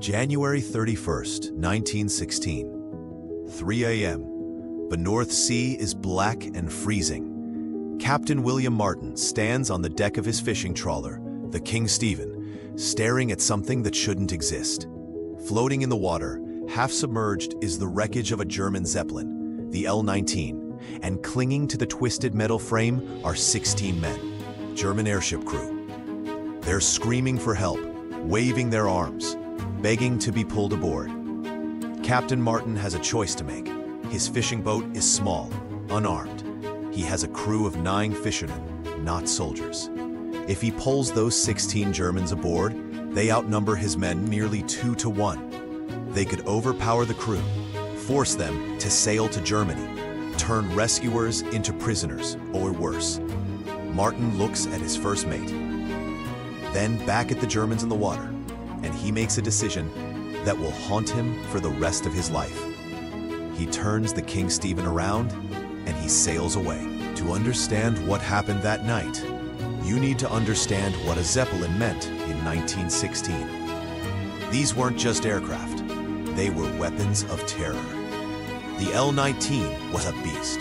January 31st, 1916. 3 a.m. The North Sea is black and freezing. Captain William Martin stands on the deck of his fishing trawler, the King Stephen, staring at something that shouldn't exist. Floating in the water, half submerged, is the wreckage of a German Zeppelin, the L-19, and clinging to the twisted metal frame are 16 men, German airship crew. They're screaming for help, waving their arms, begging to be pulled aboard. Captain Martin has a choice to make. His fishing boat is small, unarmed. He has a crew of 9 fishermen, not soldiers. If he pulls those 16 Germans aboard, they outnumber his men nearly 2 to 1. They could overpower the crew, force them to sail to Germany, turn rescuers into prisoners, or worse. Martin looks at his first mate, then back at the Germans in the water, and he makes a decision that will haunt him for the rest of his life. He turns the King Stephen around and he sails away. To understand what happened that night, you need to understand what a Zeppelin meant in 1916. These weren't just aircraft, they were weapons of terror. The L-19 was a beast,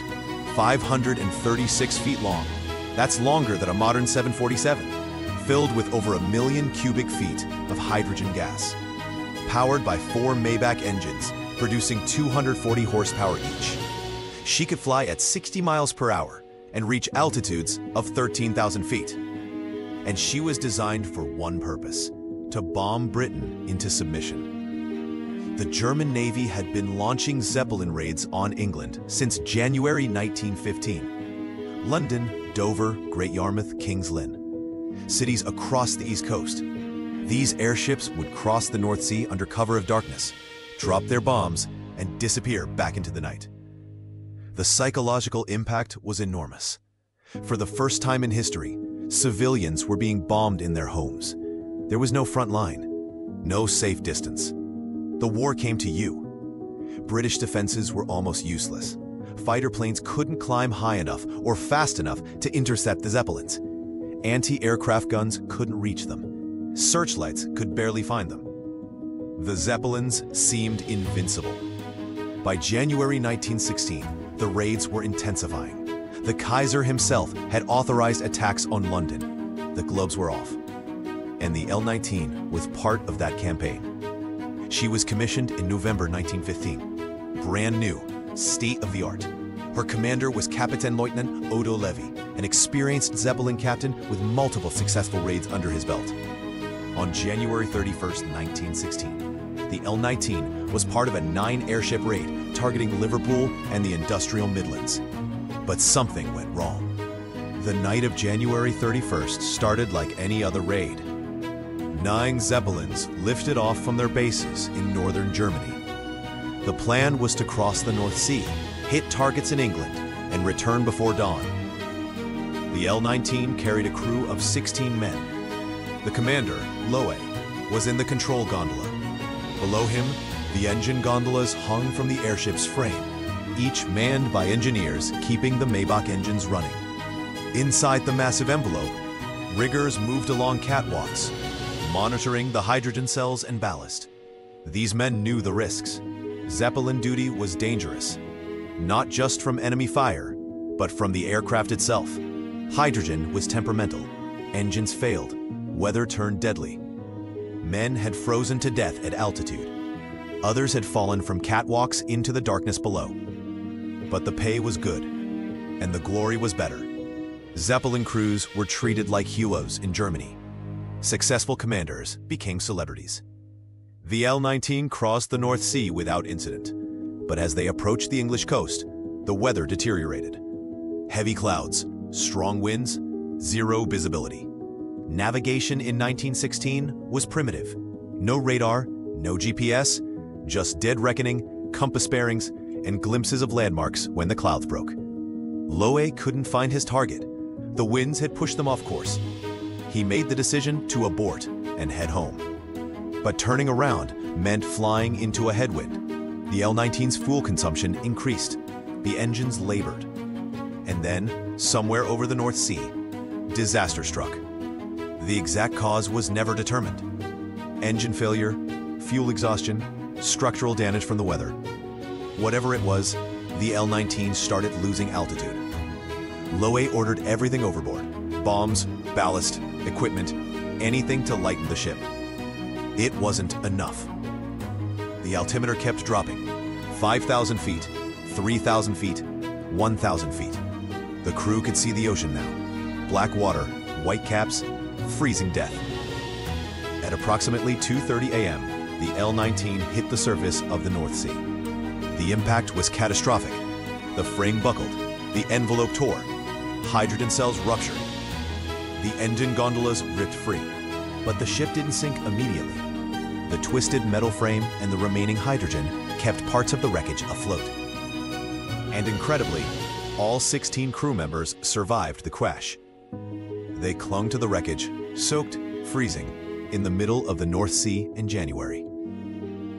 536 feet long. That's longer than a modern 747. Filled with over 1 million cubic feet of hydrogen gas, powered by 4 Maybach engines, producing 240 horsepower each. She could fly at 60 miles per hour and reach altitudes of 13,000 feet. And she was designed for one purpose: to bomb Britain into submission. The German Navy had been launching Zeppelin raids on England since January 1915. London, Dover, Great Yarmouth, King's Lynn. Cities across the East Coast. These airships would cross the North Sea under cover of darkness, drop their bombs, and disappear back into the night. The psychological impact was enormous. For the first time in history, civilians were being bombed in their homes. There was no front line, no safe distance. The war came to you. British defenses were almost useless. Fighter planes couldn't climb high enough or fast enough to intercept the Zeppelins. Anti-aircraft guns couldn't reach them. Searchlights could barely find them. The Zeppelins seemed invincible. By January 1916, the raids were intensifying. The Kaiser himself had authorized attacks on London. The gloves were off. And the L-19 was part of that campaign. She was commissioned in November 1915. Brand new, state-of-the-art. Her commander was Captain Lieutenant Odo Levy, an experienced Zeppelin captain with multiple successful raids under his belt. On January 31st, 1916, the L-19 was part of a 9-airship raid targeting Liverpool and the industrial Midlands. But something went wrong. The night of January 31st started like any other raid. 9 Zeppelins lifted off from their bases in northern Germany. The plan was to cross the North Sea, hit targets in England, and return before dawn. The L-19 carried a crew of 16 men. The commander, Lowe, was in the control gondola. Below him, the engine gondolas hung from the airship's frame, each manned by engineers keeping the Maybach engines running. Inside the massive envelope, riggers moved along catwalks, monitoring the hydrogen cells and ballast. These men knew the risks. Zeppelin duty was dangerous, not just from enemy fire, but from the aircraft itself. Hydrogen was temperamental. Engines failed. Weather turned deadly. Men had frozen to death at altitude. Others had fallen from catwalks into the darkness below. But the pay was good, and the glory was better. Zeppelin crews were treated like heroes in Germany. Successful commanders became celebrities. The L-19 crossed the North Sea without incident. But as they approached the English coast, the weather deteriorated. Heavy clouds, strong winds, zero visibility. Navigation in 1916 was primitive. No radar, no GPS, just dead reckoning, compass bearings, and glimpses of landmarks when the clouds broke. Lowe couldn't find his target. The winds had pushed them off course. He made the decision to abort and head home. But turning around meant flying into a headwind. The L-19's fuel consumption increased. The engines labored. And then, somewhere over the North Sea, disaster struck. The exact cause was never determined. Engine failure, fuel exhaustion, structural damage from the weather. Whatever it was, the L-19 started losing altitude. Lowe ordered everything overboard: bombs, ballast, equipment, anything to lighten the ship. It wasn't enough. The altimeter kept dropping. 5,000 feet, 3,000 feet, 1,000 feet. The crew could see the ocean now. Black water, white caps, freezing death. At approximately 2:30 a.m., the L-19 hit the surface of the North Sea. The impact was catastrophic. The frame buckled, the envelope tore, hydrogen cells ruptured. The engine gondolas ripped free, but the ship didn't sink immediately. The twisted metal frame and the remaining hydrogen kept parts of the wreckage afloat. And incredibly, all 16 crew members survived the crash. They clung to the wreckage, soaked, freezing, in the middle of the North Sea in January.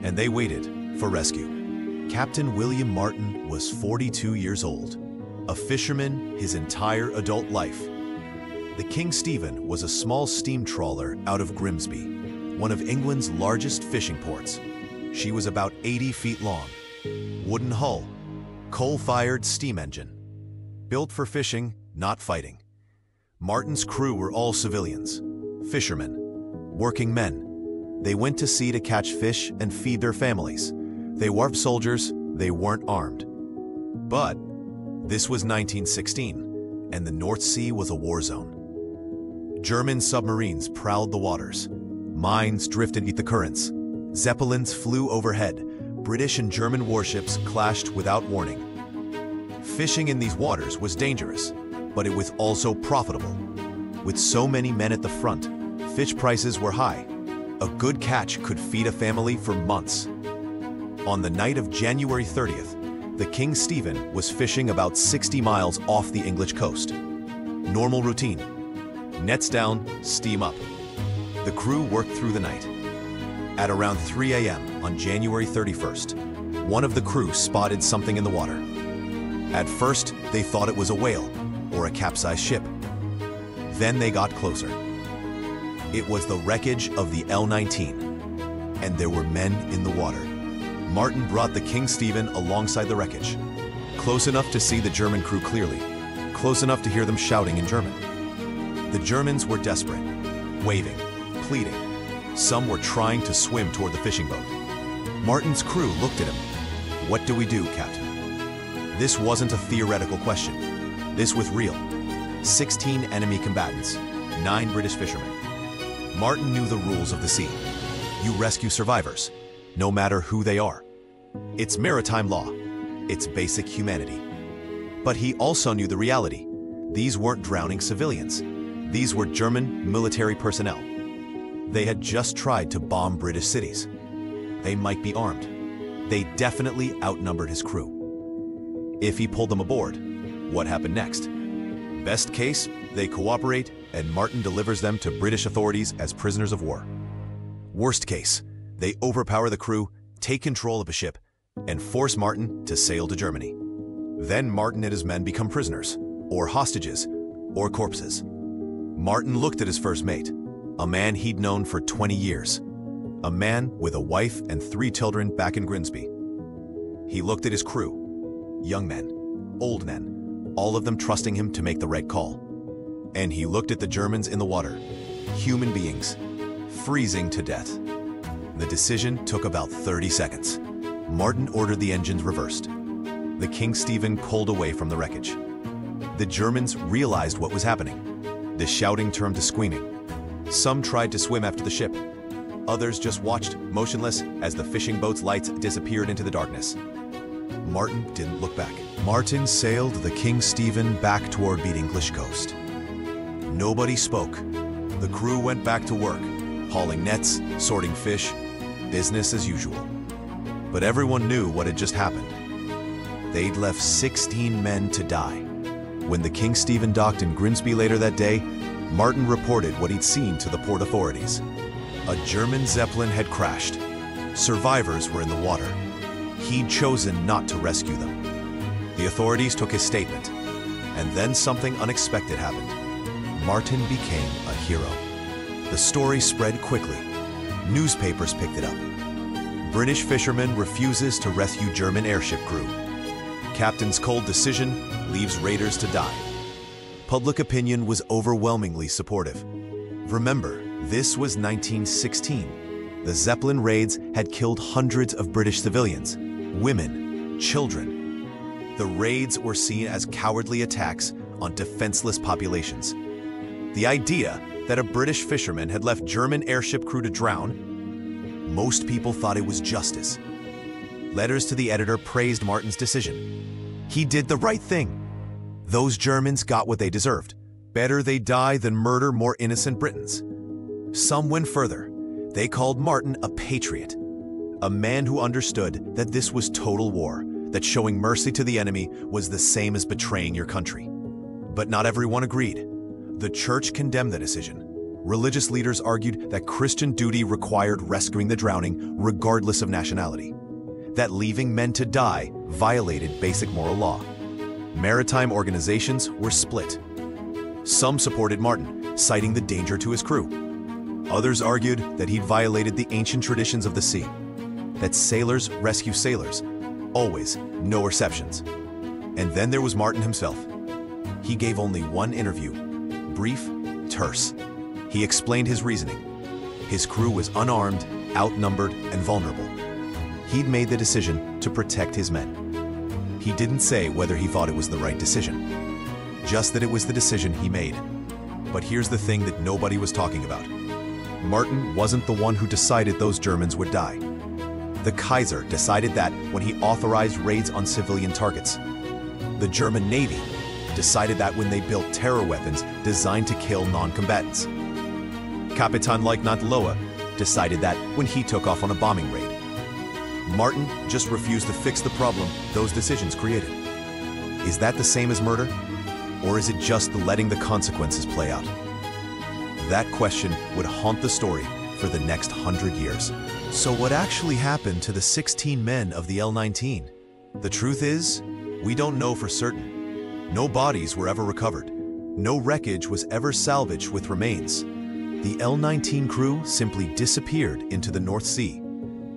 And they waited for rescue. Captain William Martin was 42 years old, a fisherman his entire adult life. The King Stephen was a small steam trawler out of Grimsby, one of England's largest fishing ports. She was about 80 feet long, wooden hull, coal-fired steam engine. Built for fishing, not fighting. Martin's crew were all civilians, fishermen, working men. They went to sea to catch fish and feed their families. They weren't soldiers, they weren't armed. But this was 1916, and the North Sea was a war zone. German submarines prowled the waters. Mines drifted beneath the currents. Zeppelins flew overhead. British and German warships clashed without warning. Fishing in these waters was dangerous, but it was also profitable. With so many men at the front, fish prices were high. A good catch could feed a family for months. On the night of January 30th, the King Stephen was fishing about 60 miles off the English coast. Normal routine. Nets down, steam up. The crew worked through the night. At around 3 a.m. on January 31st, one of the crew spotted something in the water. At first, they thought it was a whale or a capsized ship. Then they got closer. It was the wreckage of the L-19, and there were men in the water. Martin brought the King Stephen alongside the wreckage, close enough to see the German crew clearly, close enough to hear them shouting in German. The Germans were desperate, waving, pleading. Some were trying to swim toward the fishing boat. Martin's crew looked at him. "What do we do, Captain?" This wasn't a theoretical question. This was real. 16 enemy combatants, 9 British fishermen. Martin knew the rules of the sea. You rescue survivors, no matter who they are. It's maritime law. It's basic humanity. But he also knew the reality. These weren't drowning civilians. These were German military personnel. They had just tried to bomb British cities. They might be armed. They definitely outnumbered his crew. If he pulled them aboard, what happened next? Best case, they cooperate and Martin delivers them to British authorities as prisoners of war. Worst case, they overpower the crew, take control of a ship, and force Martin to sail to Germany. Then Martin and his men become prisoners, or hostages, or corpses. Martin looked at his first mate, a man he'd known for 20 years, a man with a wife and 3 children back in Grimsby. He looked at his crew, young men, old men, all of them trusting him to make the right call. And he looked at the Germans in the water, human beings, freezing to death. The decision took about 30 seconds. Martin ordered the engines reversed. The King Stephen coaled away from the wreckage. The Germans realized what was happening. The shouting turned to screaming. Some tried to swim after the ship. Others just watched, motionless, as the fishing boat's lights disappeared into the darkness. Martin didn't look back. Martin sailed the King Stephen back toward the English coast. Nobody spoke. The crew went back to work, hauling nets, sorting fish, business as usual. But everyone knew what had just happened. They'd left 16 men to die. When the King Stephen docked in Grimsby later that day, Martin reported what he'd seen to the port authorities. A German Zeppelin had crashed. Survivors were in the water. He'd chosen not to rescue them. The authorities took his statement, and then something unexpected happened. Martin became a hero. The story spread quickly. Newspapers picked it up. British fisherman refuses to rescue German airship crew. Captain's cold decision leaves raiders to die. Public opinion was overwhelmingly supportive. Remember, this was 1916. The Zeppelin raids had killed hundreds of British civilians, women, children. The raids were seen as cowardly attacks on defenseless populations. The idea that a British fisherman had left German airship crew to drown, most people thought it was justice. Letters to the editor praised Martin's decision. He did the right thing. Those Germans got what they deserved. Better they die than murder more innocent Britons. Some went further. They called Martin a patriot, a man who understood that this was total war, that showing mercy to the enemy was the same as betraying your country. But not everyone agreed. The church condemned the decision. Religious leaders argued that Christian duty required rescuing the drowning regardless of nationality, that leaving men to die violated basic moral law. Maritime organizations were split. Some supported Martin, citing the danger to his crew. Others argued that he'd violated the ancient traditions of the sea, that sailors rescue sailors, always, no exceptions. And then there was Martin himself. He gave only one interview, brief, terse. He explained his reasoning. His crew was unarmed, outnumbered, and vulnerable. He'd made the decision to protect his men. He didn't say whether he thought it was the right decision, just that it was the decision he made. But here's the thing that nobody was talking about. Martin wasn't the one who decided those Germans would die. The Kaiser decided that when he authorized raids on civilian targets. The German Navy decided that when they built terror weapons designed to kill non-combatants. Kapitän-Leutnant Lohe decided that when he took off on a bombing raid. Martin just refused to fix the problem those decisions created. Is that the same as murder? Or is it just letting the consequences play out? That question would haunt the story for the next 100 years. So what actually happened to the 16 men of the L-19? The truth is, we don't know for certain. No bodies were ever recovered. No wreckage was ever salvaged with remains. The L-19 crew simply disappeared into the North Sea.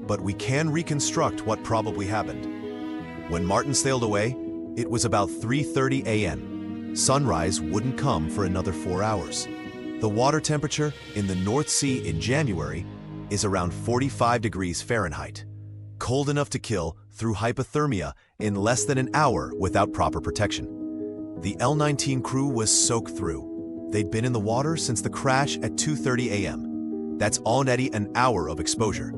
But we can reconstruct what probably happened. When Martin sailed away, it was about 3:30 a.m. Sunrise wouldn't come for another 4 hours. The water temperature in the North Sea in January is around 45 degrees Fahrenheit, cold enough to kill through hypothermia in less than an hour without proper protection. The L-19 crew was soaked through. They'd been in the water since the crash at 2:30 a.m. That's already an hour of exposure.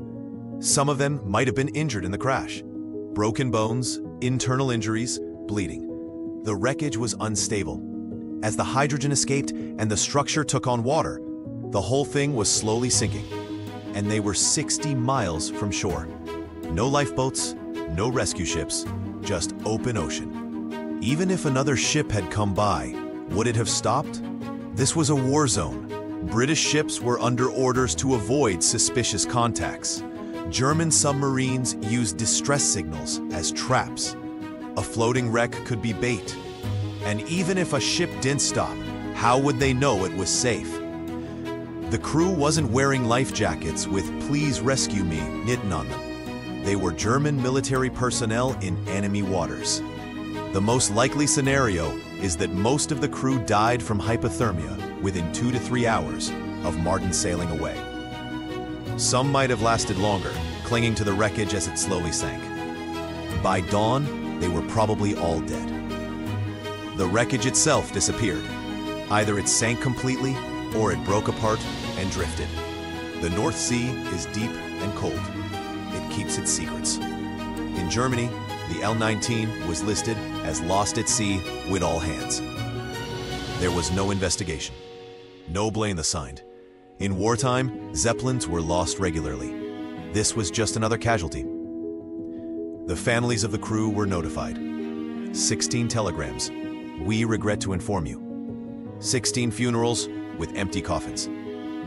Some of them might have been injured in the crash. Broken bones, internal injuries, bleeding. The wreckage was unstable. As the hydrogen escaped and the structure took on water, the whole thing was slowly sinking. And they were 60 miles from shore. No lifeboats, no rescue ships, just open ocean. Even if another ship had come by, would it have stopped? This was a war zone. British ships were under orders to avoid suspicious contacts. German submarines used distress signals as traps. A floating wreck could be bait. And even if a ship didn't stop, how would they know it was safe? The crew wasn't wearing life jackets with "Please rescue me" written on them. They were German military personnel in enemy waters. The most likely scenario is that most of the crew died from hypothermia within 2 to 3 hours of Martin sailing away. Some might have lasted longer, clinging to the wreckage as it slowly sank. By dawn, they were probably all dead. The wreckage itself disappeared. Either it sank completely, or it broke apart and drifted. The North Sea is deep and cold. It keeps its secrets. In Germany, the L-19 was listed as lost at sea with all hands. There was no investigation. No blame assigned. In wartime, Zeppelins were lost regularly. This was just another casualty. The families of the crew were notified. 16 telegrams. We regret to inform you. 16 funerals with empty coffins.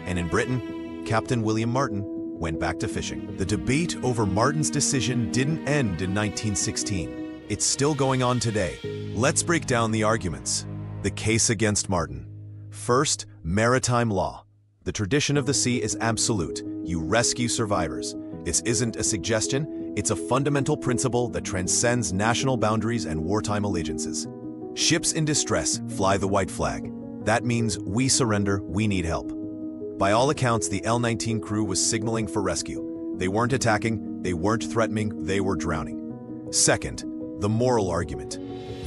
And in Britain, Captain William Martin went back to fishing. The debate over Martin's decision didn't end in 1916. It's still going on today. Let's break down the arguments. The case against Martin. First, maritime law. The tradition of the sea is absolute. You rescue survivors. This isn't a suggestion, it's a fundamental principle that transcends national boundaries and wartime allegiances. Ships in distress fly the white flag. That means we surrender, we need help. By all accounts, the L-19 crew was signaling for rescue. They weren't attacking, they weren't threatening, they were drowning. Second, the moral argument.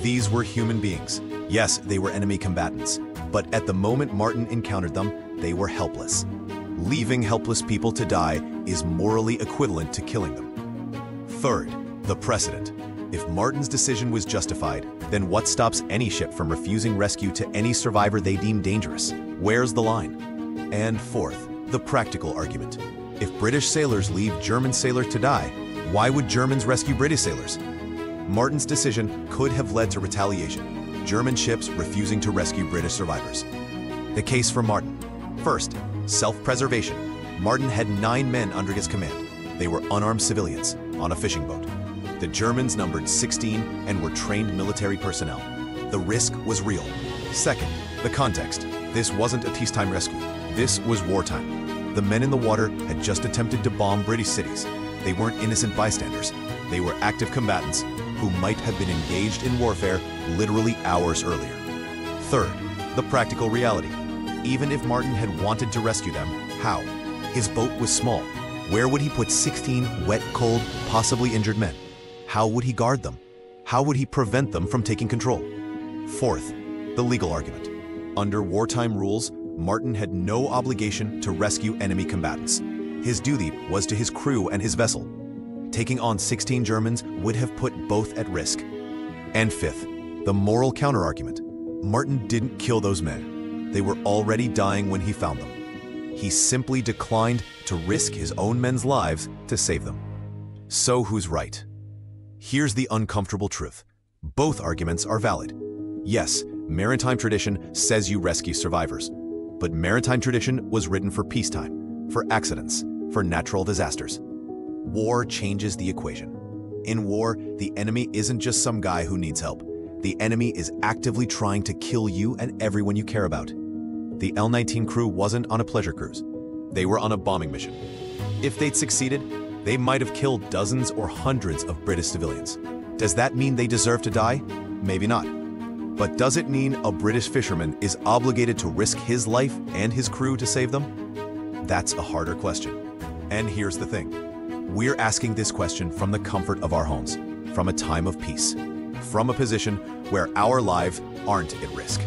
These were human beings. Yes, they were enemy combatants, but at the moment Martin encountered them, they were helpless. Leaving helpless people to die is morally equivalent to killing them. Third, the precedent. If Martin's decision was justified, then what stops any ship from refusing rescue to any survivor they deem dangerous? Where's the line? And fourth, the practical argument. If British sailors leave German sailors to die, why would Germans rescue British sailors? Martin's decision could have led to retaliation, German ships refusing to rescue British survivors. The case for Martin. First, self-preservation. Martin had 9 men under his command. They were unarmed civilians on a fishing boat. The Germans numbered 16 and were trained military personnel. The risk was real. Second, the context. This wasn't a peacetime rescue. This was wartime. The men in the water had just attempted to bomb British cities. They weren't innocent bystanders. They were active combatants who might have been engaged in warfare literally hours earlier. Third, the practical reality. Even if Martin had wanted to rescue them, how? His boat was small. Where would he put 16 wet, cold, possibly injured men? How would he guard them? How would he prevent them from taking control? Fourth, the legal argument. Under wartime rules, Martin had no obligation to rescue enemy combatants. His duty was to his crew and his vessel. Taking on 16 Germans would have put both at risk. And fifth, the moral counterargument. Martin didn't kill those men. They were already dying when he found them. He simply declined to risk his own men's lives to save them. So who's right? Here's the uncomfortable truth. Both arguments are valid. Yes, maritime tradition says you rescue survivors. But maritime tradition was written for peacetime, for accidents, for natural disasters. War changes the equation. In war, the enemy isn't just some guy who needs help. The enemy is actively trying to kill you and everyone you care about. The L-19 crew wasn't on a pleasure cruise. They were on a bombing mission. If they'd succeeded, they might have killed dozens or hundreds of British civilians. Does that mean they deserve to die? Maybe not. But does it mean a British fisherman is obligated to risk his life and his crew to save them? That's a harder question. And here's the thing. We're asking this question from the comfort of our homes, from a time of peace, from a position where our lives aren't at risk.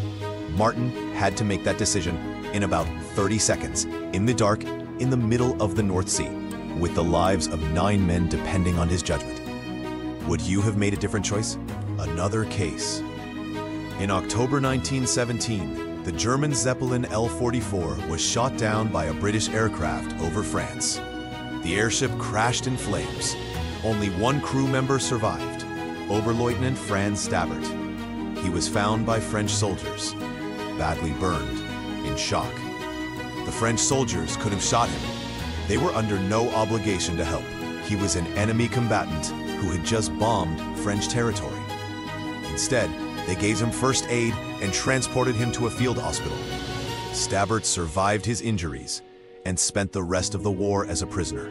Martin had to make that decision in about 30 seconds, in the dark, in the middle of the North Sea, with the lives of 9 men depending on his judgment. Would you have made a different choice? Another case. In October 1917, the German Zeppelin L-44 was shot down by a British aircraft over France. The airship crashed in flames. Only 1 crew member survived, Oberleutnant Franz Stabert. He was found by French soldiers, badly burned, in shock. The French soldiers could have shot him. They were under no obligation to help. He was an enemy combatant who had just bombed French territory. Instead, they gave him first aid and transported him to a field hospital. Stabert survived his injuries and spent the rest of the war as a prisoner.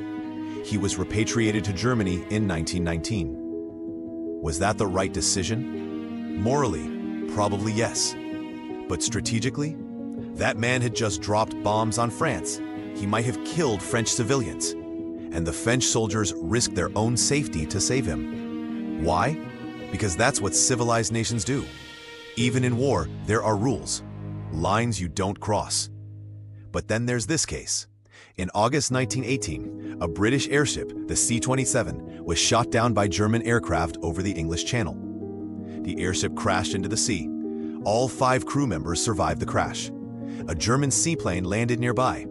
He was repatriated to Germany in 1919. Was that the right decision? Morally, probably yes. But strategically, that man had just dropped bombs on France. He might have killed French civilians. And the French soldiers risked their own safety to save him. Why? Because that's what civilized nations do. Even in war, there are rules, lines you don't cross. But then there's this case. In August 1918, a British airship, the C-27, was shot down by German aircraft over the English Channel. The airship crashed into the sea. All 5 crew members survived the crash. A German seaplane landed nearby.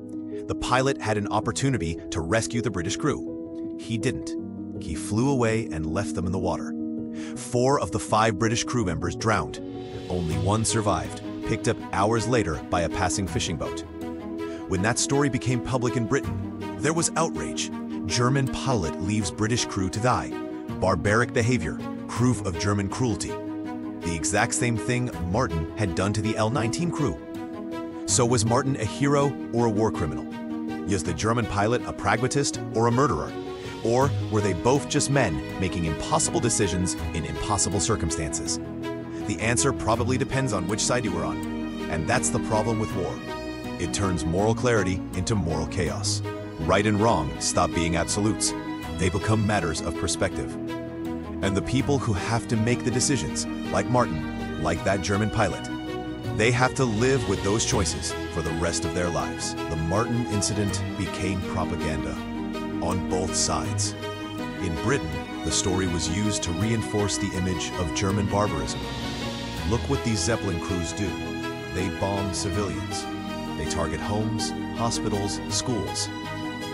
The pilot had an opportunity to rescue the British crew. He didn't. He flew away and left them in the water. 4 of the 5 British crew members drowned. Only 1 survived, picked up hours later by a passing fishing boat. When that story became public in Britain, there was outrage. German pilot leaves British crew to die. Barbaric behavior, proof of German cruelty. The exact same thing Martin had done to the L-19 crew. So was Martin a hero or a war criminal? Was the German pilot a pragmatist or a murderer? Or were they both just men making impossible decisions in impossible circumstances? The answer probably depends on which side you were on. And that's the problem with war. It turns moral clarity into moral chaos. Right and wrong stop being absolutes. They become matters of perspective. And the people who have to make the decisions, like Martin, like that German pilot, they have to live with those choices for the rest of their lives. The Martin incident became propaganda on both sides. In Britain, the story was used to reinforce the image of German barbarism. Look what these Zeppelin crews do. They bomb civilians. They target homes, hospitals, schools.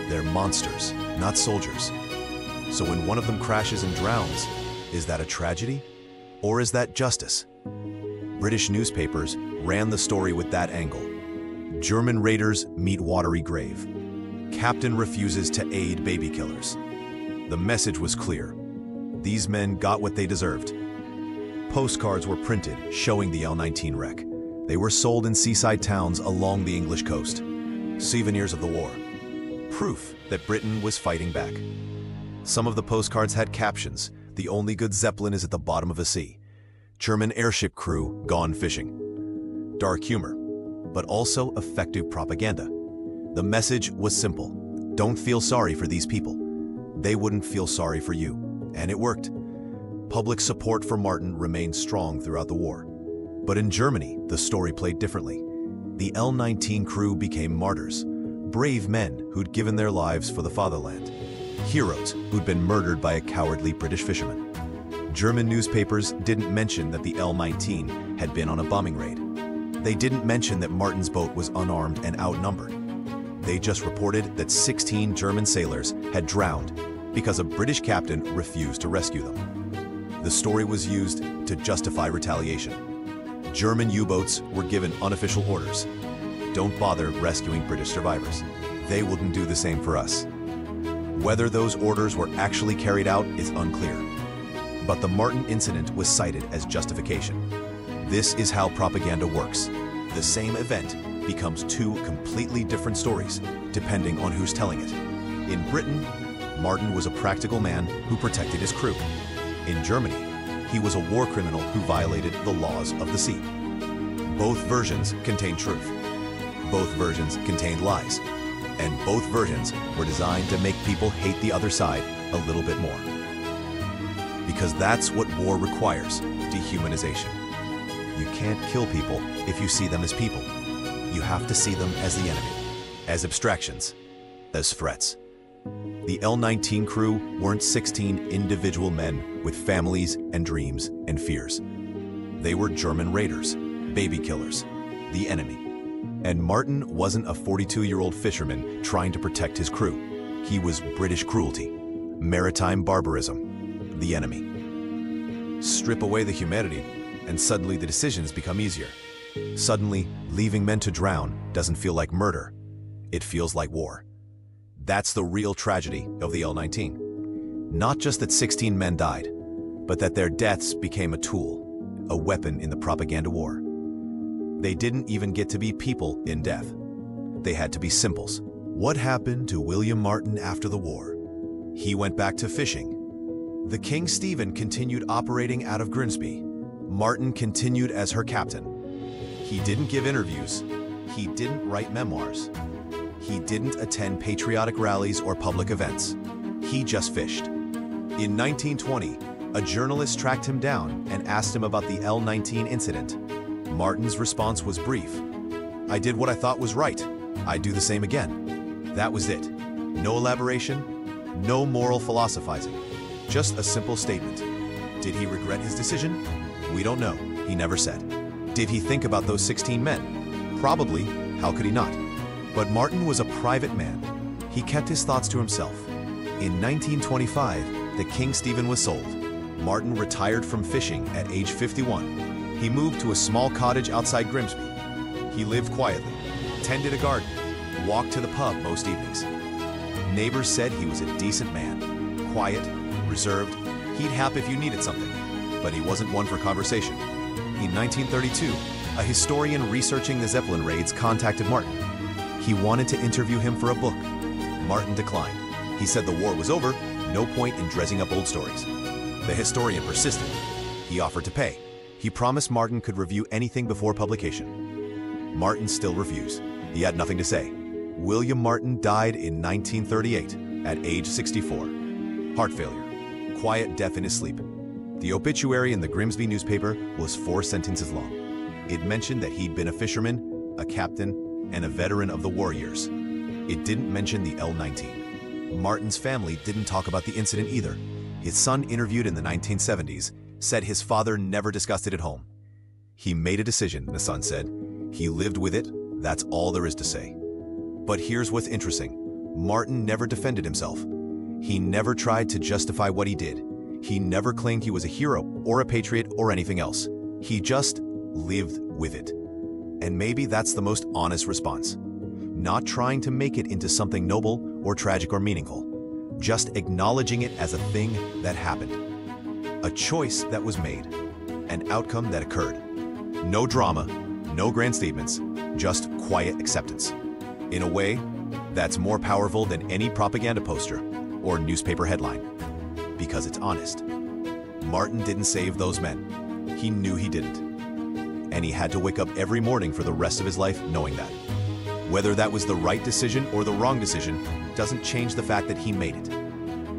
They're monsters, not soldiers. So when one of them crashes and drowns, is that a tragedy? Or is that justice? British newspapers ran the story with that angle. German raiders meet watery grave. Captain refuses to aid baby killers. The message was clear. These men got what they deserved. Postcards were printed showing the L-19 wreck. They were sold in seaside towns along the English coast. Souvenirs of the war. Proof that Britain was fighting back. Some of the postcards had captions. The only good Zeppelin is at the bottom of the sea. German airship crew gone fishing. Dark humor, but also effective propaganda. The message was simple. Don't feel sorry for these people. They wouldn't feel sorry for you. And it worked. Public support for Martin remained strong throughout the war. But in Germany, the story played differently. The L-19 crew became martyrs, brave men who'd given their lives for the fatherland, heroes who'd been murdered by a cowardly British fisherman. German newspapers didn't mention that the L-19 had been on a bombing raid. They didn't mention that Martin's boat was unarmed and outnumbered. They just reported that 16 German sailors had drowned because a British captain refused to rescue them. The story was used to justify retaliation. German U-boats were given unofficial orders. Don't bother rescuing British survivors. They wouldn't do the same for us. Whether those orders were actually carried out is unclear. But the Martin incident was cited as justification. This is how propaganda works. The same event becomes two completely different stories, depending on who's telling it. In Britain, Martin was a practical man who protected his crew. In Germany, he was a war criminal who violated the laws of the sea. Both versions contain truth. Both versions contained lies. And both versions were designed to make people hate the other side a little bit more. Because that's what war requires, dehumanization. You can't kill people if you see them as people. You have to see them as the enemy, as abstractions, as threats. The L-19 crew weren't 16 individual men with families and dreams and fears. They were German raiders, baby killers, the enemy. And Martin wasn't a 42-year-old fisherman trying to protect his crew. He was British cruelty, maritime barbarism, the enemy. Strip away the humanity, and suddenly the decisions become easier. Suddenly, leaving men to drown doesn't feel like murder. It feels like war. That's the real tragedy of the L-19. Not just that 16 men died, but that their deaths became a tool, a weapon in the propaganda war. They didn't even get to be people in death. They had to be symbols. What happened to William Martin after the war? He went back to fishing. The King Stephen continued operating out of Grimsby. Martin continued as her captain. He didn't give interviews. He didn't write memoirs. He didn't attend patriotic rallies or public events. He just fished. In 1920, a journalist tracked him down and asked him about the L-19 incident. Martin's response was brief. "I did what I thought was right. I'd do the same again." That was it. No elaboration, no moral philosophizing. Just a simple statement. Did he regret his decision? We don't know. He never said. Did he think about those 16 men? Probably. How could he not? But Martin was a private man. He kept his thoughts to himself. In 1925, the King Stephen was sold. Martin retired from fishing at age 51. He moved to a small cottage outside Grimsby. He lived quietly, tended a garden, walked to the pub most evenings. Neighbors said he was a decent man, quiet, reserved. He'd help if you needed something, but he wasn't one for conversation. In 1932, a historian researching the Zeppelin raids contacted Martin. He wanted to interview him for a book. Martin declined. He said the war was over, No point in dressing up old stories. The historian persisted. He offered to pay. He promised Martin could review anything before publication. Martin still refused. He had nothing to say. William Martin died in 1938 at age 64. Heart failure. Quiet death in his sleep. The obituary in the Grimsby newspaper was 4 sentences long. It mentioned that he'd been a fisherman, a captain, and a veteran of the war years. It didn't mention the L-19. Martin's family didn't talk about the incident either. His son, interviewed in the 1970s, said his father never discussed it at home. He made a decision, the son said. He lived with it. That's all there is to say. But here's what's interesting. Martin never defended himself. He never tried to justify what he did. He never claimed he was a hero or a patriot or anything else. He just lived with it. And maybe that's the most honest response. Not trying to make it into something noble or tragic or meaningful. Just acknowledging it as a thing that happened. A choice that was made. An outcome that occurred. No drama, no grand statements, just quiet acceptance. In a way, that's more powerful than any propaganda poster or newspaper headline. Because it's honest. Martin didn't save those men. He knew he didn't. And he had to wake up every morning for the rest of his life knowing that. Whether that was the right decision or the wrong decision doesn't change the fact that he made it.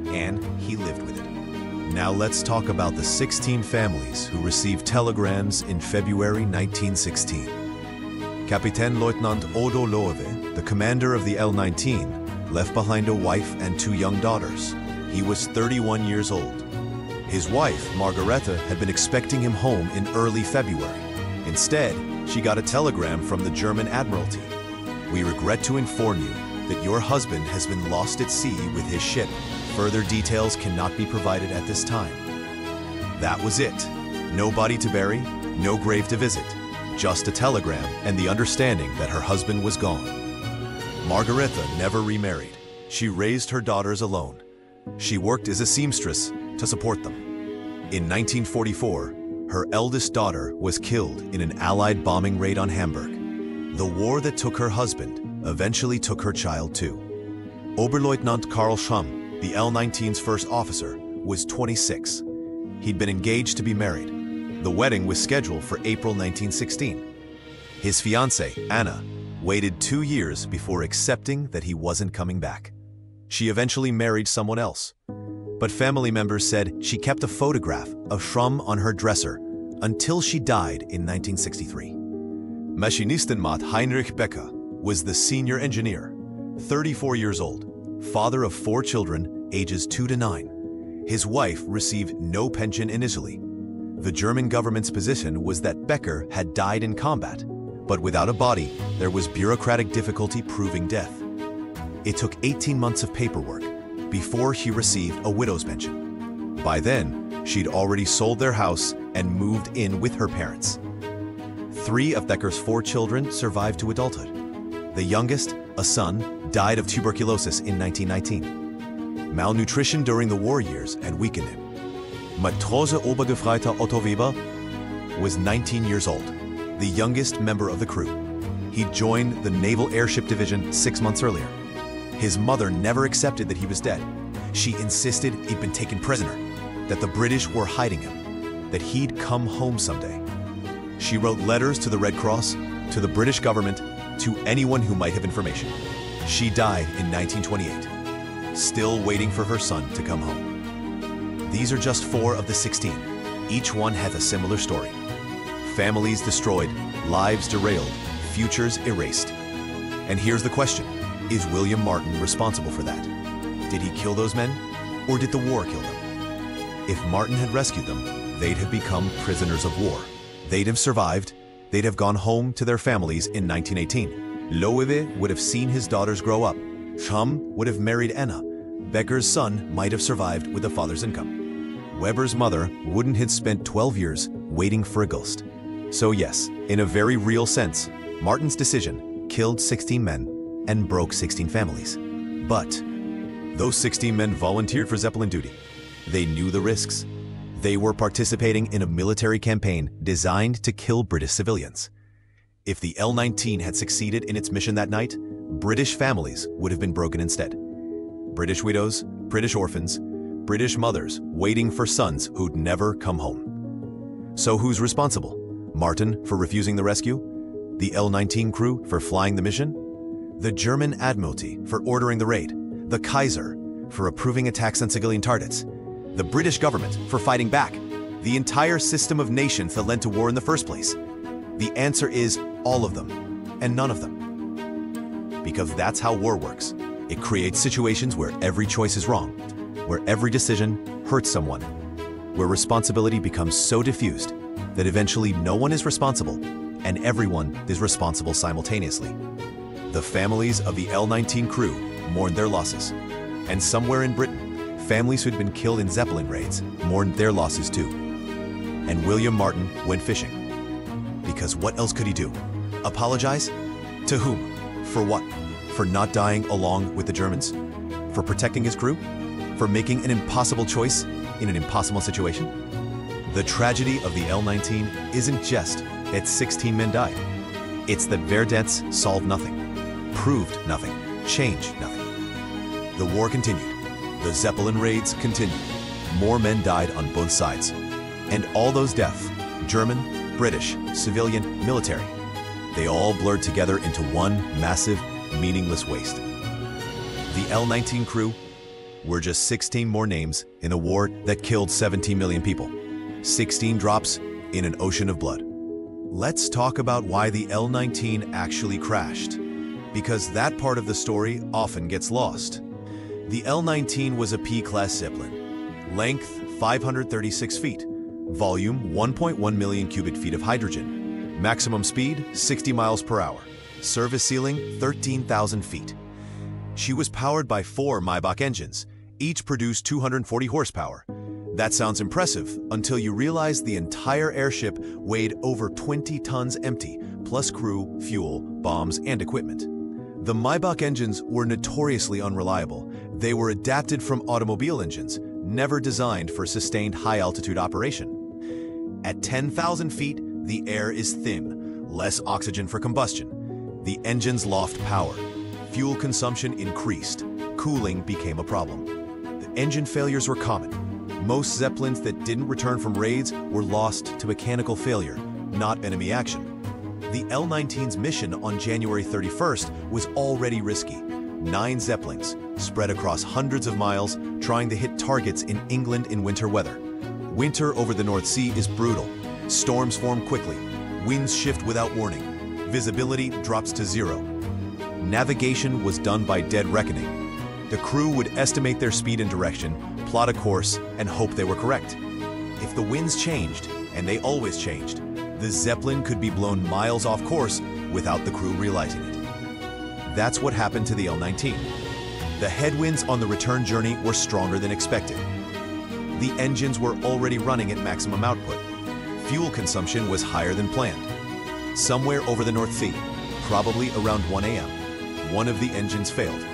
And he lived with it. Now let's talk about the 16 families who received telegrams in February 1916. Kapitän Leutnant Odo Loewe, the commander of the L-19, left behind a wife and 2 young daughters. He was 31 years old. His wife, Margareta, had been expecting him home in early February. Instead, she got a telegram from the German Admiralty. We regret to inform you that your husband has been lost at sea with his ship. Further details cannot be provided at this time. That was it. No body to bury, no grave to visit. Just a telegram and the understanding that her husband was gone. Margareta never remarried. She raised her daughters alone. She worked as a seamstress to support them. In 1944, her eldest daughter was killed in an Allied bombing raid on Hamburg. The war that took her husband eventually took her child too. Oberleutnant Karl Schramm, the L-19's first officer, was 26. He'd been engaged to be married. The wedding was scheduled for April 1916. His fiancée, Anna, waited 2 years before accepting that he wasn't coming back. She eventually married someone else. But family members said she kept a photograph of Schramm on her dresser until she died in 1963. Maschinistenmat Heinrich Becker was the senior engineer, 34 years old, father of 4 children, ages 2 to 9. His wife received no pension initially. The German government's position was that Becker had died in combat, but without a body, there was bureaucratic difficulty proving death. It took 18 months of paperwork before she received a widow's pension. By then, she'd already sold their house and moved in with her parents. 3 of Becker's 4 children survived to adulthood. The youngest, a son, died of tuberculosis in 1919. Malnutrition during the war years had weakened him. Matrose Obergefreiter Otto Weber was 19 years old, the youngest member of the crew. He joined the Naval Airship Division 6 months earlier. His mother never accepted that he was dead. She insisted he'd been taken prisoner, that the British were hiding him, that he'd come home someday. She wrote letters to the Red Cross, to the British government, to anyone who might have information. She died in 1928, still waiting for her son to come home. These are just 4 of the 16. Each one has a similar story. Families destroyed, lives derailed, futures erased. And here's the question. Is William Martin responsible for that? Did he kill those men, or did the war kill them? If Martin had rescued them, they'd have become prisoners of war. They'd have survived. They'd have gone home to their families in 1918. Loewe would have seen his daughters grow up. Schramm would have married Anna. Becker's son might have survived with a father's income. Weber's mother wouldn't have spent 12 years waiting for a ghost. So yes, in a very real sense, Martin's decision killed 16 men and broke 16 families. But those 16 men volunteered for Zeppelin duty. They knew the risks. They were participating in a military campaign designed to kill British civilians. If the L-19 had succeeded in its mission that night, British families would have been broken instead. British widows, British orphans, British mothers waiting for sons who'd never come home. So who's responsible? Martin for refusing the rescue? The L-19 crew for flying the mission? The German Admiralty for ordering the raid? The Kaiser for approving attacks on civilian targets? The British government for fighting back? The entire system of nations that led to war in the first place? The answer is all of them, and none of them. Because that's how war works. It creates situations where every choice is wrong, where every decision hurts someone, where responsibility becomes so diffused that eventually no one is responsible and everyone is responsible simultaneously. The families of the L-19 crew mourned their losses, and somewhere in Britain, families who'd been killed in Zeppelin raids mourned their losses too. And William Martin went fishing. Because what else could he do? Apologize? To whom? For what? For not dying along with the Germans? For protecting his crew? For making an impossible choice in an impossible situation? The tragedy of the L-19 isn't just that 16 men died. It's that Verdet's solved nothing, proved nothing, changed nothing. The war continued. The Zeppelin raids continued. More men died on both sides. And all those deaths, German, British, civilian, military, they all blurred together into one massive, meaningless waste. The L-19 crew were just 16 more names in a war that killed 17 million people. 16 drops in an ocean of blood. Let's talk about why the L-19 actually crashed, because that part of the story often gets lost. The L-19 was a P-class Zeppelin, length 536 feet, volume 1.1 million cubic feet of hydrogen, maximum speed 60 miles per hour, service ceiling 13,000 feet. She was powered by 4 Maybach engines, each produced 240 horsepower. That sounds impressive until you realize the entire airship weighed over 20 tons empty, plus crew, fuel, bombs, and equipment. The Maybach engines were notoriously unreliable. They were adapted from automobile engines, never designed for sustained high-altitude operation. At 10,000 feet, the air is thin, less oxygen for combustion. The engines lost power. Fuel consumption increased. Cooling became a problem. The engine failures were common. Most Zeppelins that didn't return from raids were lost to mechanical failure, not enemy action. The L-19's mission on January 31st was already risky. 9 Zeppelins, spread across hundreds of miles, trying to hit targets in England in winter weather. Winter over the North Sea is brutal. Storms form quickly. Winds shift without warning. Visibility drops to 0. Navigation was done by dead reckoning. The crew would estimate their speed and direction, plot a course, and hope they were correct. If the winds changed, and they always changed, the Zeppelin could be blown miles off course without the crew realizing it. That's what happened to the L-19. The headwinds on the return journey were stronger than expected. The engines were already running at maximum output. Fuel consumption was higher than planned. Somewhere over the North Sea, probably around 1 a.m., one of the engines failed.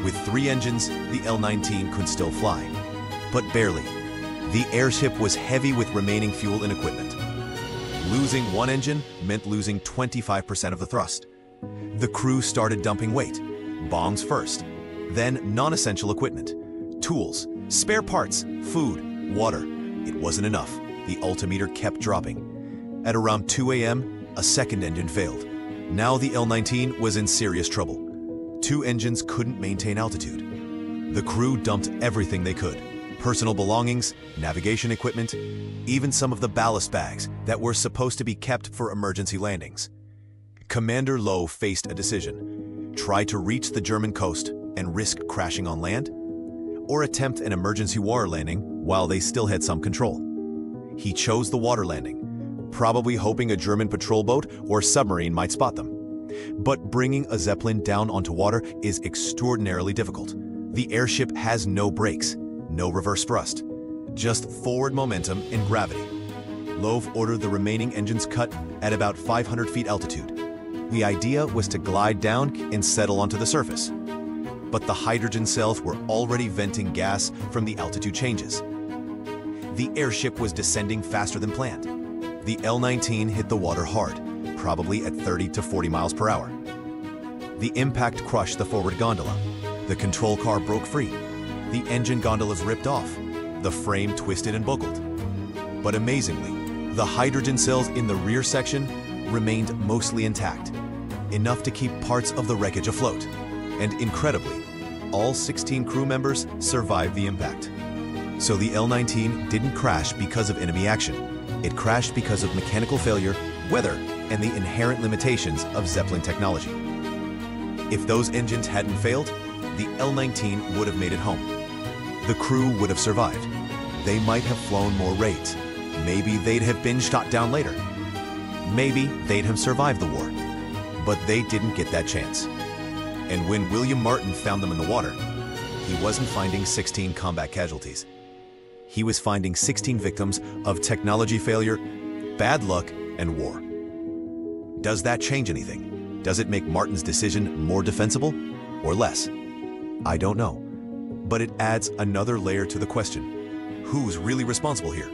With 3 engines, the L-19 could still fly, but barely. The airship was heavy with remaining fuel and equipment. Losing one engine meant losing 25% of the thrust. The crew started dumping weight, bombs first, then non-essential equipment, tools, spare parts, food, water. It wasn't enough. The altimeter kept dropping. At around 2 a.m., a second engine failed. Now the L-19 was in serious trouble. 2 engines couldn't maintain altitude. The crew dumped everything they could. Personal belongings, navigation equipment, even some of the ballast bags that were supposed to be kept for emergency landings. Commander Lowe faced a decision. Try to reach the German coast and risk crashing on land? Or attempt an emergency water landing while they still had some control? He chose the water landing, probably hoping a German patrol boat or submarine might spot them. But bringing a Zeppelin down onto water is extraordinarily difficult. The airship has no brakes, no reverse thrust, just forward momentum and gravity. Lowe ordered the remaining engines cut at about 500 feet altitude. The idea was to glide down and settle onto the surface. But the hydrogen cells were already venting gas from the altitude changes. The airship was descending faster than planned. The L-19 hit the water hard, probably at 30 to 40 miles per hour. The impact crushed the forward gondola. The control car broke free. The engine gondolas ripped off, the frame twisted and buckled. But amazingly, the hydrogen cells in the rear section remained mostly intact, enough to keep parts of the wreckage afloat. And incredibly, all 16 crew members survived the impact. So the L-19 didn't crash because of enemy action. It crashed because of mechanical failure, weather, and the inherent limitations of Zeppelin technology. If those engines hadn't failed, the L-19 would have made it home. The crew would have survived. They might have flown more raids. Maybe they'd have been shot down later. Maybe they'd have survived the war. But they didn't get that chance. And when William Martin found them in the water, he wasn't finding 16 combat casualties. He was finding 16 victims of technology failure, bad luck, and war. Does that change anything? Does it make Martin's decision more defensible or less? I don't know. But it adds another layer to the question. Who's really responsible here?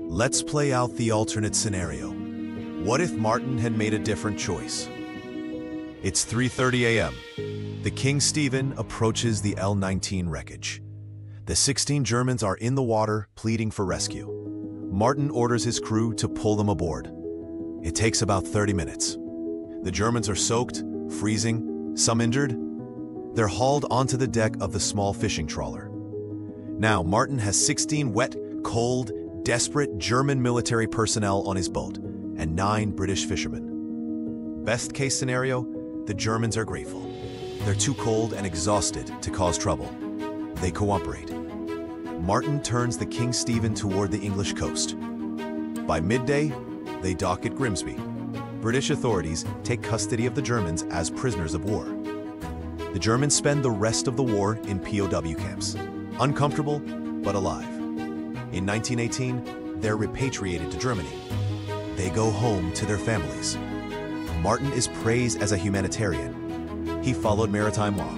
Let's play out the alternate scenario. What if Martin had made a different choice? It's 3:30 a.m. The King Stephen approaches the L-19 wreckage. The 16 Germans are in the water pleading for rescue. Martin orders his crew to pull them aboard. It takes about 30 minutes. The Germans are soaked, freezing, some injured. They're hauled onto the deck of the small fishing trawler. Now, Martin has 16 wet, cold, desperate German military personnel on his boat and 9 British fishermen. Best case scenario, the Germans are grateful. They're too cold and exhausted to cause trouble. They cooperate. Martin turns the King Stephen toward the English coast. By midday, they dock at Grimsby. British authorities take custody of the Germans as prisoners of war. The Germans spend the rest of the war in POW camps, uncomfortable but alive. In 1918, they're repatriated to Germany. They go home to their families. Martin is praised as a humanitarian. He followed maritime law.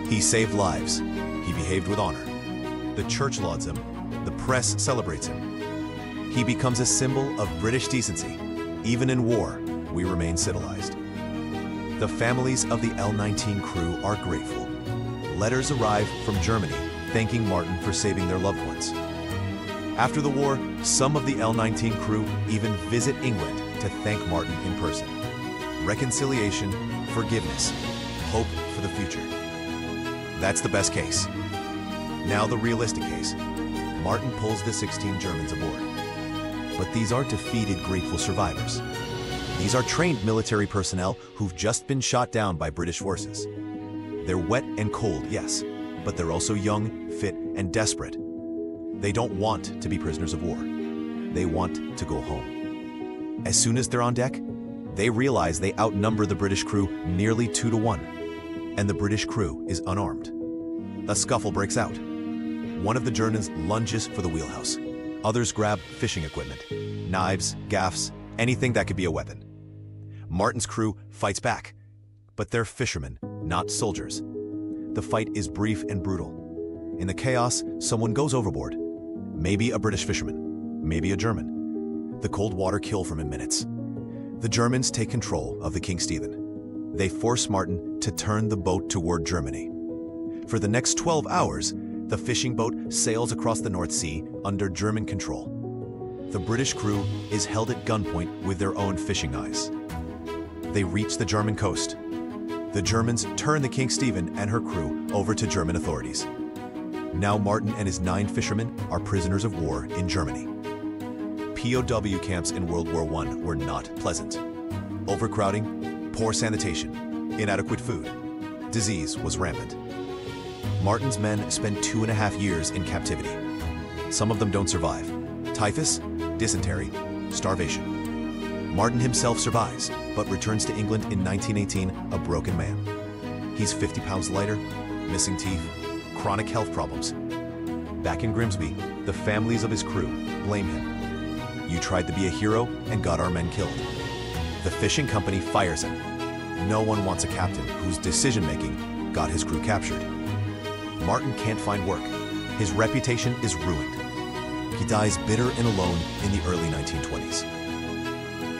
He saved lives. He behaved with honor. The church lauds him. The press celebrates him. He becomes a symbol of British decency. Even in war, we remain civilized. The families of the L-19 crew are grateful. Letters arrive from Germany thanking Martin for saving their loved ones. After the war, some of the L-19 crew even visit England to thank Martin in person. Reconciliation, forgiveness, hope for the future. That's the best case. Now the realistic case. Martin pulls the 16 Germans aboard. But these aren't defeated, grateful survivors. These are trained military personnel who've just been shot down by British forces. They're wet and cold, yes, but they're also young, fit, and desperate. They don't want to be prisoners of war. They want to go home. As soon as they're on deck, they realize they outnumber the British crew nearly 2-1, and the British crew is unarmed. A scuffle breaks out. One of the Germans lunges for the wheelhouse. Others grab fishing equipment, knives, gaffs, anything that could be a weapon. Martin's crew fights back, but they're fishermen, not soldiers. The fight is brief and brutal. In the chaos, someone goes overboard. Maybe a British fisherman, maybe a German. The cold water kills from in minutes. The Germans take control of the King Stephen. They force Martin to turn the boat toward Germany. For the next 12 hours, the fishing boat sails across the North Sea under German control. The British crew is held at gunpoint with their own fishing knives. They reach the German coast. The Germans turn the King Stephen and her crew over to German authorities. Now Martin and his 9 fishermen are prisoners of war in Germany. POW camps in World War I were not pleasant. Overcrowding, poor sanitation, inadequate food, disease was rampant. Martin's men spend 2.5 years in captivity. Some of them don't survive. Typhus, dysentery, starvation. Martin himself survives, but returns to England in 1918 a broken man. He's 50 pounds lighter, missing teeth, chronic health problems. Back in Grimsby, the families of his crew blame him. You tried to be a hero and got our men killed. The fishing company fires him. No one wants a captain whose decision-making got his crew captured. Martin can't find work. His reputation is ruined. He dies bitter and alone in the early 1920s.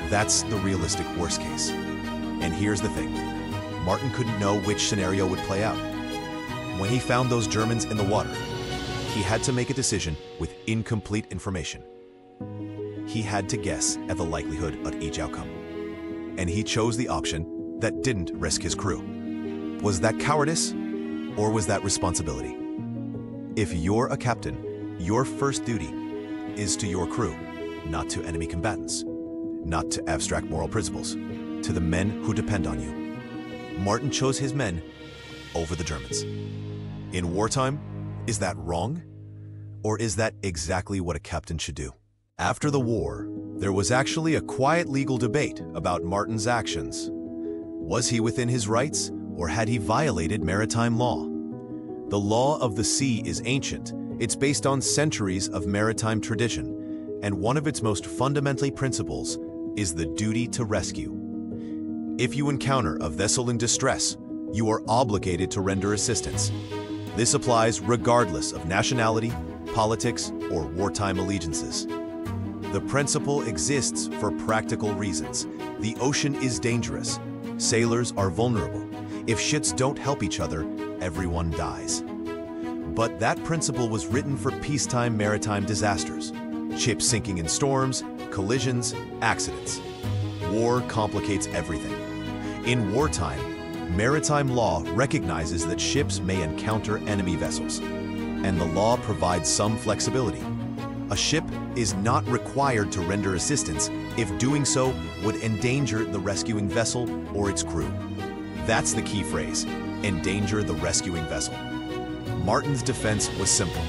That's the realistic worst case. And here's the thing. Martin couldn't know which scenario would play out. When he found those Germans in the water, he had to make a decision with incomplete information. He had to guess at the likelihood of each outcome. And he chose the option that didn't risk his crew. Was that cowardice, or was that responsibility? If you're a captain, your first duty is to your crew, not to enemy combatants, not to abstract moral principles, to the men who depend on you. Martin chose his men over the Germans. In wartime, is that wrong? Or is that exactly what a captain should do? After the war, there was actually a quiet legal debate about Martin's actions. Was he within his rights, or had he violated maritime law? The law of the sea is ancient. It's based on centuries of maritime tradition, and one of its most fundamental principles is the duty to rescue. If you encounter a vessel in distress, you are obligated to render assistance. This applies regardless of nationality, politics, or wartime allegiances. The principle exists for practical reasons. The ocean is dangerous. Sailors are vulnerable. If ships don't help each other, everyone dies. But that principle was written for peacetime maritime disasters. Ships sinking in storms, collisions, accidents. War complicates everything. In wartime, maritime law recognizes that ships may encounter enemy vessels, and the law provides some flexibility. A ship is not required to render assistance if doing so would endanger the rescuing vessel or its crew. That's the key phrase, endanger the rescuing vessel. Martin's defense was simple.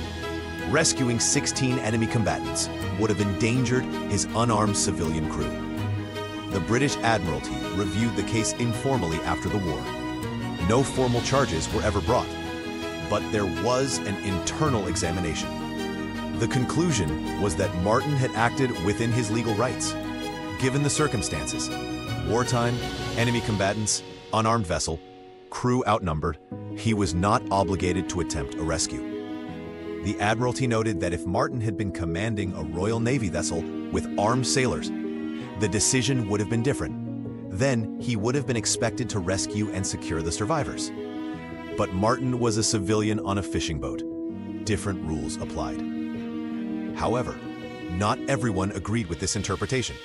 Rescuing 16 enemy combatants would have endangered his unarmed civilian crew. The British Admiralty reviewed the case informally after the war. No formal charges were ever brought, but there was an internal examination. The conclusion was that Martin had acted within his legal rights. Given the circumstances, wartime, enemy combatants, unarmed vessel, crew outnumbered, he was not obligated to attempt a rescue. The Admiralty noted that if Martin had been commanding a Royal Navy vessel with armed sailors, the decision would have been different. Then he would have been expected to rescue and secure the survivors. But Martin was a civilian on a fishing boat. Different rules applied. However, not everyone agreed with this interpretation.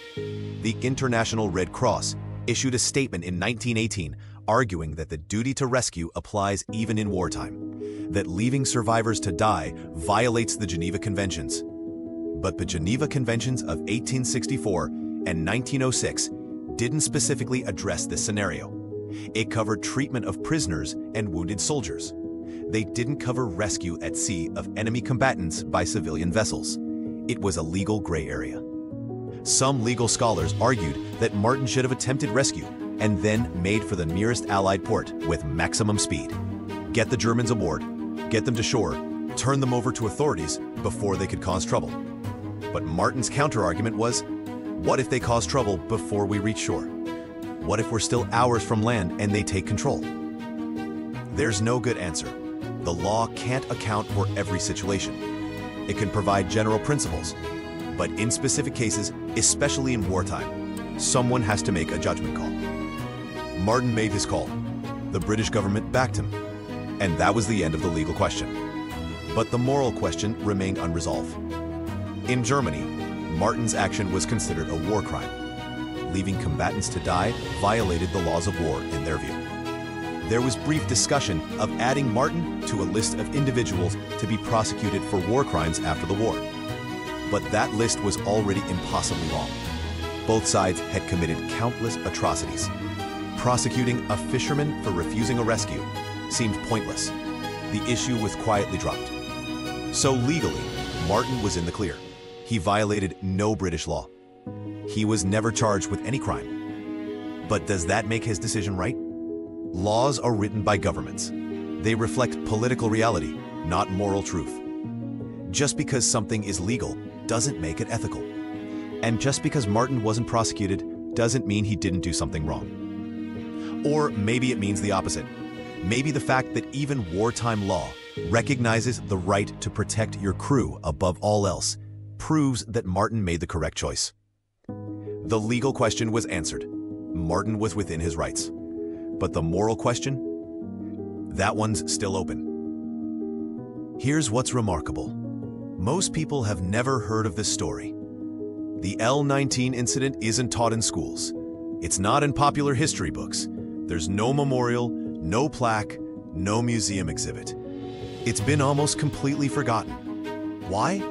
The International Red Cross issued a statement in 1918 arguing that the duty to rescue applies even in wartime, that leaving survivors to die violates the Geneva Conventions. But the Geneva Conventions of 1864 and 1906 didn't specifically address this scenario. It covered treatment of prisoners and wounded soldiers. They didn't cover rescue at sea of enemy combatants by civilian vessels. It was a legal gray area. Some legal scholars argued that Martin should have attempted rescue and then made for the nearest Allied port with maximum speed. Get the Germans aboard, get them to shore, turn them over to authorities before they could cause trouble. But Martin's counterargument was, what if they cause trouble before we reach shore? What if we're still hours from land and they take control? There's no good answer. The law can't account for every situation. It can provide general principles, but in specific cases, especially in wartime, someone has to make a judgment call. Martin made his call. The British government backed him, and that was the end of the legal question. But the moral question remained unresolved. In Germany, Martin's action was considered a war crime. Leaving combatants to die violated the laws of war in their view. There was brief discussion of adding Martin to a list of individuals to be prosecuted for war crimes after the war. But that list was already impossibly long. Both sides had committed countless atrocities. Prosecuting a fisherman for refusing a rescue seemed pointless. The issue was quietly dropped. So legally, Martin was in the clear. He violated no British law. He was never charged with any crime. But does that make his decision right? Laws are written by governments. They reflect political reality, not moral truth. Just because something is legal doesn't make it ethical. And just because Martin wasn't prosecuted doesn't mean he didn't do something wrong. Or maybe it means the opposite. Maybe the fact that even wartime law recognizes the right to protect your crew above all else proves that Martin made the correct choice. The legal question was answered. Martin was within his rights. But the moral question? That one's still open. Here's what's remarkable. Most people have never heard of this story. The L-19 incident isn't taught in schools. It's not in popular history books. There's no memorial, no plaque, no museum exhibit. It's been almost completely forgotten. Why?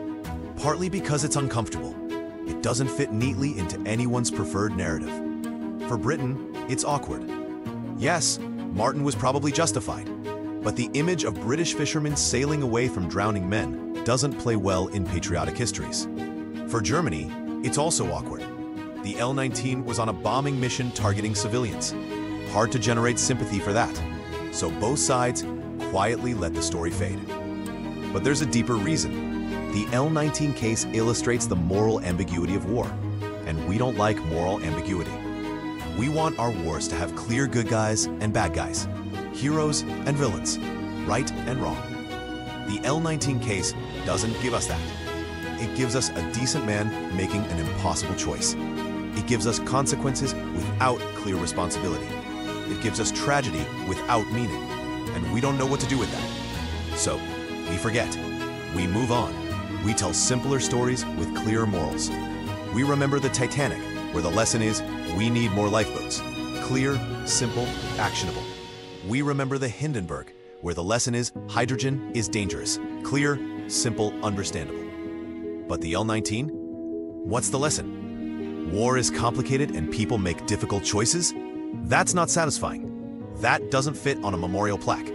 Partly because it's uncomfortable. It doesn't fit neatly into anyone's preferred narrative. For Britain, it's awkward. Yes, Martin was probably justified, but the image of British fishermen sailing away from drowning men doesn't play well in patriotic histories. For Germany, it's also awkward. The L-19 was on a bombing mission targeting civilians. Hard to generate sympathy for that. So both sides quietly let the story fade. But there's a deeper reason. The L-19 case illustrates the moral ambiguity of war, and we don't like moral ambiguity. We want our wars to have clear good guys and bad guys, heroes and villains, right and wrong. The L-19 case doesn't give us that. It gives us a decent man making an impossible choice. It gives us consequences without clear responsibility. It gives us tragedy without meaning, and we don't know what to do with that. So, we forget. We move on. We tell simpler stories with clearer morals. We remember the Titanic, where the lesson is, we need more lifeboats. Clear, simple, actionable. We remember the Hindenburg, where the lesson is, hydrogen is dangerous. Clear, simple, understandable. But the L-19? What's the lesson? War is complicated and people make difficult choices? That's not satisfying. That doesn't fit on a memorial plaque.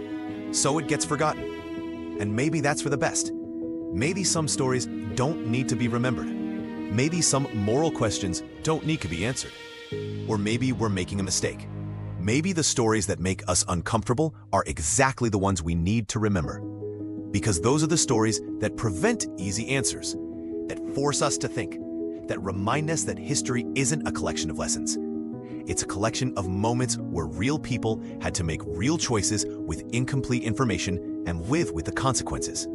So it gets forgotten. And maybe that's for the best. Maybe some stories don't need to be remembered. Maybe some moral questions don't need to be answered. Or maybe we're making a mistake. Maybe the stories that make us uncomfortable are exactly the ones we need to remember. Because those are the stories that prevent easy answers, that force us to think, that remind us that history isn't a collection of lessons. It's a collection of moments where real people had to make real choices with incomplete information and live with the consequences.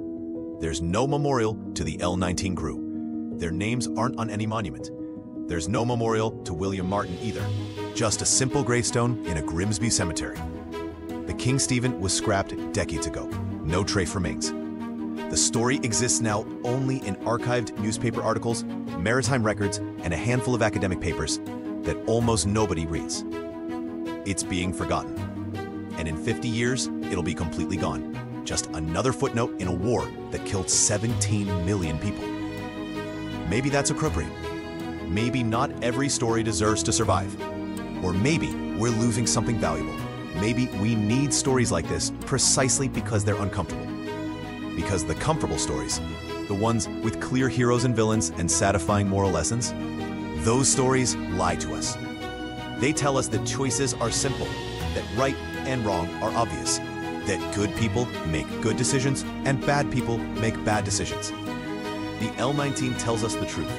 There's no memorial to the L-19 crew. Their names aren't on any monument. There's no memorial to William Martin either. Just a simple gravestone in a Grimsby cemetery. The King Stephen was scrapped decades ago. No trace remains. The story exists now only in archived newspaper articles, maritime records, and a handful of academic papers that almost nobody reads. It's being forgotten. And in 50 years, it'll be completely gone. Just another footnote in a war that killed 17 million people. Maybe that's appropriate. Maybe not every story deserves to survive. Or maybe we're losing something valuable. Maybe we need stories like this precisely because they're uncomfortable. Because the comfortable stories, the ones with clear heroes and villains and satisfying moral lessons, those stories lie to us. They tell us that choices are simple, that right and wrong are obvious, that good people make good decisions and bad people make bad decisions. The L-19 tells us the truth,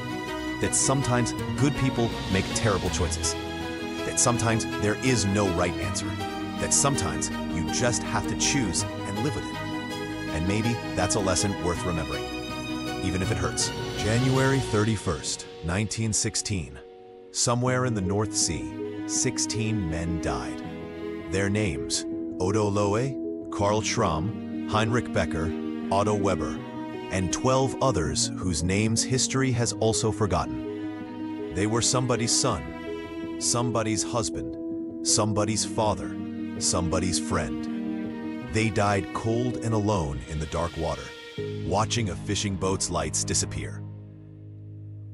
that sometimes good people make terrible choices, that sometimes there is no right answer, that sometimes you just have to choose and live with it. And maybe that's a lesson worth remembering, even if it hurts. January 31st, 1916. Somewhere in the North Sea, 16 men died. Their names, Odo Lohe, Karl Schramm, Heinrich Becker, Otto Weber, and 12 others whose names history has also forgotten. They were somebody's son, somebody's husband, somebody's father, somebody's friend. They died cold and alone in the dark water, watching a fishing boat's lights disappear.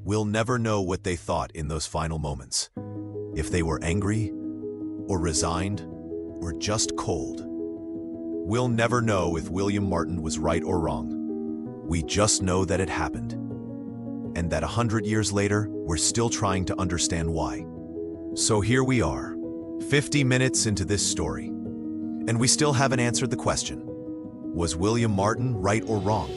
We'll never know what they thought in those final moments, if they were angry, or resigned, or just cold. We'll never know if William Martin was right or wrong. We just know that it happened, and that 100 years later, we're still trying to understand why. So here we are, 50 minutes into this story, and we still haven't answered the question. Was William Martin right or wrong?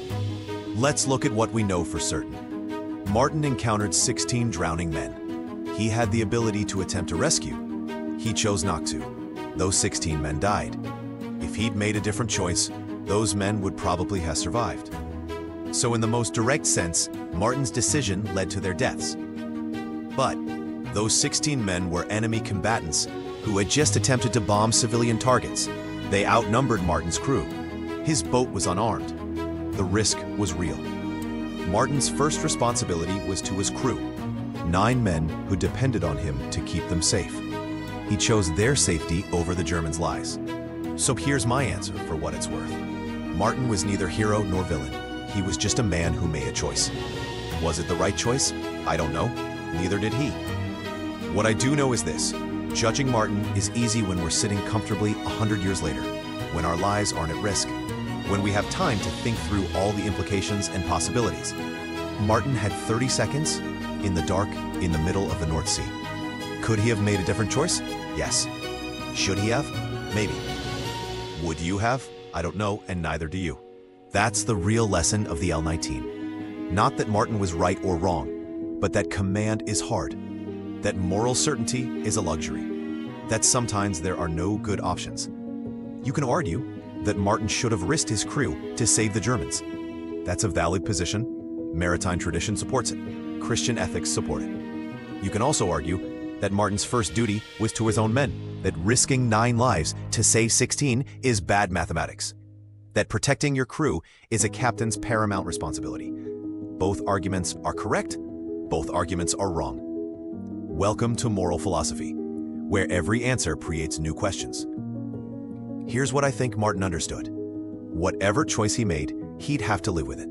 Let's look at what we know for certain. Martin encountered 16 drowning men. He had the ability to attempt to rescue. He chose not to. Those 16 men died. If he'd made a different choice, those men would probably have survived. So in the most direct sense, Martin's decision led to their deaths. But those 16 men were enemy combatants who had just attempted to bomb civilian targets. They outnumbered Martin's crew. His boat was unarmed. The risk was real. Martin's first responsibility was to his crew, 9 men who depended on him to keep them safe. He chose their safety over the Germans' lives. So here's my answer for what it's worth. Martin was neither hero nor villain. He was just a man who made a choice. Was it the right choice? I don't know. Neither did he. What I do know is this. Judging Martin is easy when we're sitting comfortably 100 years later, when our lives aren't at risk, when we have time to think through all the implications and possibilities. Martin had 30 seconds in the dark in the middle of the North Sea. Could he have made a different choice? Yes. Should he have? Maybe. Would you have? I don't know, and neither do you. That's the real lesson of the L-19. Not that Martin was right or wrong, but that command is hard, that moral certainty is a luxury, that sometimes there are no good options. You can argue that Martin should have risked his crew to save the Germans. That's a valid position. Maritime tradition supports it. Christian ethics support it. You can also argue that Martin's first duty was to his own men, that risking 9 lives to save 16 is bad mathematics, that protecting your crew is a captain's paramount responsibility. Both arguments are correct, both arguments are wrong. Welcome to moral philosophy, where every answer creates new questions. Here's what I think Martin understood. Whatever choice he made, he'd have to live with it.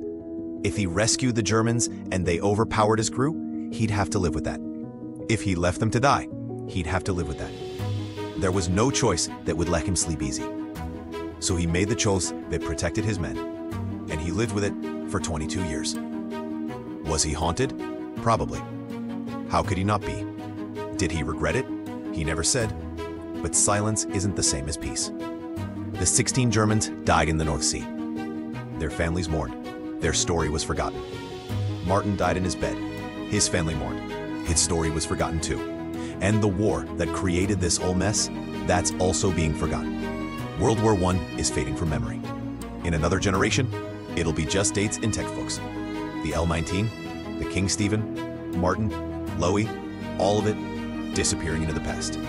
If he rescued the Germans and they overpowered his crew, he'd have to live with that. If he left them to die, he'd have to live with that. There was no choice that would let him sleep easy. So he made the choice that protected his men, and he lived with it for 22 years. Was he haunted? Probably. How could he not be? Did he regret it? He never said. But silence isn't the same as peace. The 16 Germans died in the North Sea. Their families mourned. Their story was forgotten. Martin died in his bed. His family mourned. His story was forgotten too. And the war that created this whole mess, that's also being forgotten. World War I is fading from memory. In another generation, it'll be just dates in textbooks. The L-19, the King Stephen, Martin, Lowy, all of it disappearing into the past.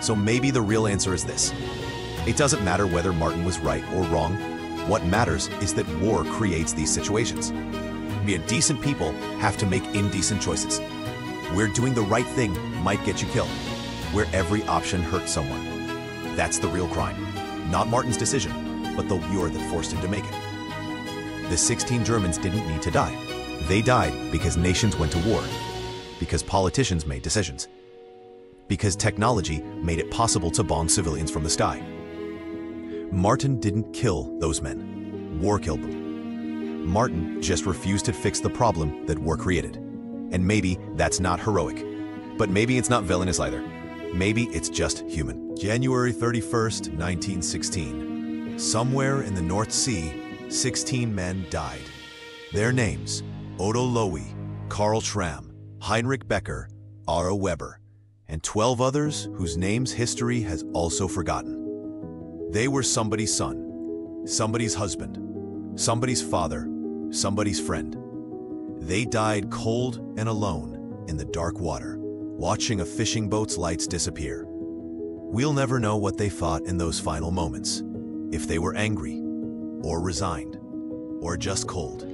So maybe the real answer is this. It doesn't matter whether Martin was right or wrong. What matters is that war creates these situations. Decent people have to make indecent choices. Where doing the right thing might get you killed. Where every option hurts someone. That's the real crime. Not Martin's decision, but the war that forced him to make it. The 16 Germans didn't need to die. They died because nations went to war. Because politicians made decisions. Because technology made it possible to bomb civilians from the sky. Martin didn't kill those men. War killed them. Martin just refused to fix the problem that war created. And maybe that's not heroic. But maybe it's not villainous either. Maybe it's just human. January 31st, 1916. Somewhere in the North Sea, 16 men died. Their names, Otto Lowy, Karl Schramm, Heinrich Becker, Otto Weber, and 12 others whose names history has also forgotten. They were somebody's son, somebody's husband, somebody's father, somebody's friend. They died cold and alone in the dark water, watching a fishing boat's lights disappear. We'll never know what they thought in those final moments, if they were angry, or resigned, or just cold.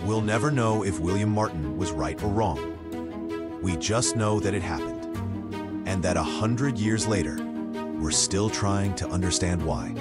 We'll never know if William Martin was right or wrong. We just know that it happened, and that 100 years later, we're still trying to understand why.